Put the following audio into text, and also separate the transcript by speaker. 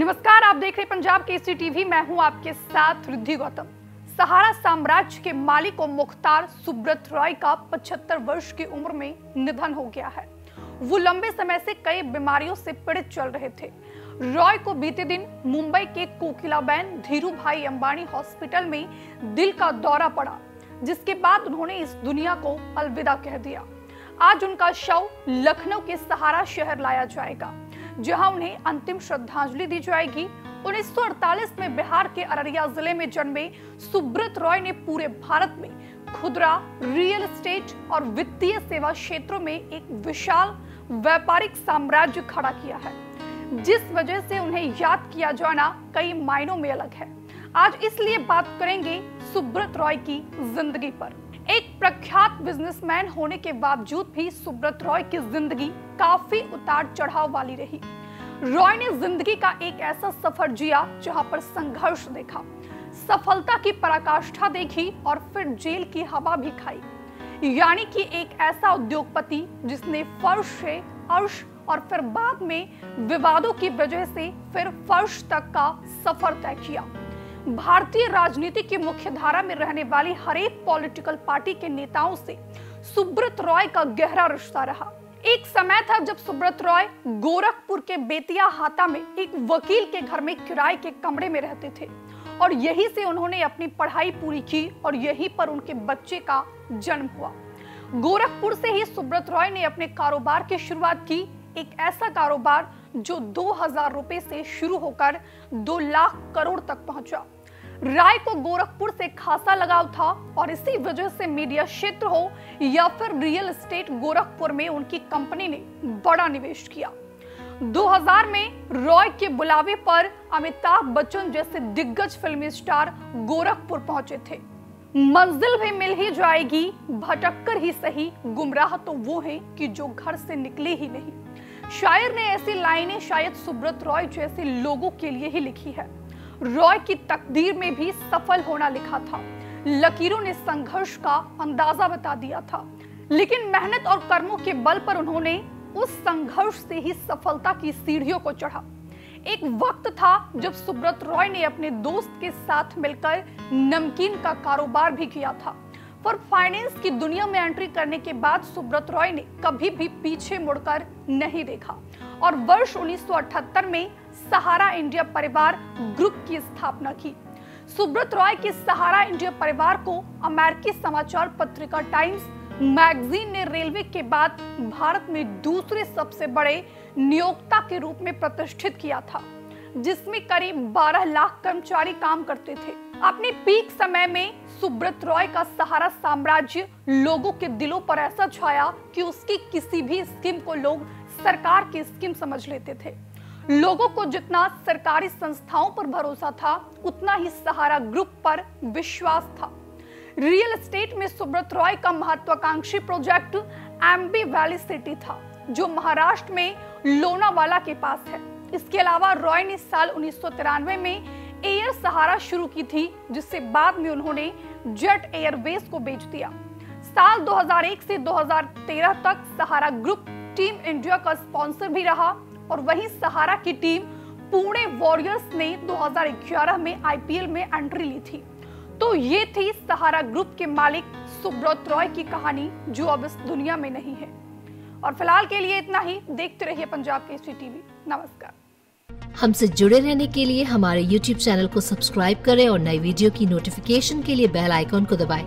Speaker 1: नमस्कार, आप देख रहे पंजाब केसरी टीवी। मैं हूं आपके साथ रिद्धि गौतम। सहारा साम्राज्य के मालिक और मुख्तार सुब्रत रॉय का 75 वर्ष की उम्र में निधन हो गया है। वो लंबे समय से कई बीमारियों से पीड़ित चल रहे थे। रॉय को बीते दिन मुंबई के कोकिलाबेन धीरूभाई अंबानी हॉस्पिटल में दिल का दौरा पड़ा, जिसके बाद उन्होंने इस दुनिया को अलविदा कह दिया। आज उनका शव लखनऊ के सहारा शहर लाया जाएगा, जहां उन्हें अंतिम श्रद्धांजलि दी जाएगी। 1948 में बिहार के अररिया जिले में जन्मे सुब्रत रॉय ने पूरे भारत में खुदरा, रियल एस्टेट और वित्तीय सेवा क्षेत्रों में एक विशाल व्यापारिक साम्राज्य खड़ा किया है, जिस वजह से उन्हें याद किया जाना कई मायनों में अलग है। आज इसलिए बात करेंगे सुब्रत रॉय की जिंदगी पर। एक प्रख्यात बिजनेसमैन होने के बावजूद भी सुब्रत रॉय की जिंदगी काफी उतार चढ़ाव वाली रही। रॉय ने जिंदगी का एक ऐसा सफर जिया जहां पर संघर्ष देखा, सफलता की पराकाष्ठा देखी और फिर जेल की हवा भी खाई। यानी कि एक ऐसा उद्योगपति जिसने फर्श से अर्श और फिर बाद में विवादों की वजह से फिर फर्श तक का सफर तय किया। भारतीय राजनीति की मुख्यधारा में रहने वाली हर एक पॉलिटिकल पार्टी के नेताओं से सुब्रत रॉय का गहरा रिश्ता रहा। एक समय था जब सुब्रत रॉय गोरखपुर के बेतिया हाता में एक वकील के घर में किराए के कमरे में रहते थे और यहीं से उन्होंने अपनी पढ़ाई पूरी की और यहीं पर उनके बच्चे का जन्म हुआ। गोरखपुर से ही सुब्रत रॉय ने अपने कारोबार की शुरुआत की, एक ऐसा कारोबार जो 2000 रुपए से शुरू होकर 2 लाख करोड़ तक पहुंचा। राय को गोरखपुर से खासा लगाव था और इसी वजह से मीडिया क्षेत्र हो या फिर रियल एस्टेट, गोरखपुर में उनकी कंपनी ने बड़ा निवेश किया। 2000 में रॉय के बुलावे पर अमिताभ बच्चन जैसे दिग्गज फिल्मी स्टार गोरखपुर पहुंचे थे। मंजिल भी मिल ही जाएगी, भटक कर ही सही, गुमराह तो वो है कि जो घर से निकले ही नहीं। शायर ने ऐसी लाइनें शायद सुब्रत रॉय जैसे लोगों के लिए ही लिखी है। रॉय की तकदीर में भी सफल होना लिखा था। लकीरों ने संघर्ष का अंदाजा बता दिया था, लेकिन मेहनत और कर्मों के बल पर उन्होंने उस संघर्ष से ही सफलता की सीढ़ियों को चढ़ा। एक वक्त था जब सुब्रत रॉय ने अपने दोस्त के साथ मिलकर नमकीन का कारोबार भी किया था। पर फाइनेंस की दुनिया में एंट्री करने के बाद सुब्रत रॉय ने कभी भी पीछे मुड़कर नहीं देखा और वर्ष 1978 में सहारा इंडिया परिवार ग्रुप की स्थापना की। सुब्रत रॉय के सहारा इंडिया परिवार को अमेरिकी समाचार पत्रिका टाइम्स मैगजीन ने रेलवे के बाद भारत में दूसरे सबसे बड़े नियोक्ता के रूप में प्रतिष्ठित किया था, जिसमें करीब 12 लाख कर्मचारी काम करते थे। अपने पीक समय में सुब्रत रॉय का सहारा साम्राज्य लोगों के दिलों पर ऐसा छाया कि उसकी किसी भी स्कीम को लोग सरकार की स्कीम समझ लेते थे। लोगों को जितना सरकारी संस्थाओं पर भरोसा था, उतना ही सहारा ग्रुप पर विश्वास था। रियल एस्टेट में सुब्रत रॉय का महत्वाकांक्षी प्रोजेक्ट एम्बी वैली सिटी था, जो महाराष्ट्र में लोनावाला के पास है। इसके अलावा रॉय ने साल 1993 में एयर सहारा शुरू की थी, जिससे बाद में उन्होंने जेट एयरवेज को बेच दिया। साल 2001 से 2013 तक सहारा ग्रुप टीम इंडिया का स्पॉन्सर भी रहा और वहीं सहारा की टीम पुणे वॉरियर्स ने 2011 में आईपीएल में एंट्री ली थी। तो ये थी सहारा ग्रुप के मालिक सुब्रत रॉय की कहानी, जो अब इस दुनिया में नहीं है। और फिलहाल के लिए इतना ही। देखते रहिए पंजाब केसरी टीवी। नमस्कार।
Speaker 2: हमसे जुड़े रहने के लिए हमारे YouTube चैनल को सब्सक्राइब करें और नई वीडियो की नोटिफिकेशन के लिए बेल आइकॉन को दबाएं।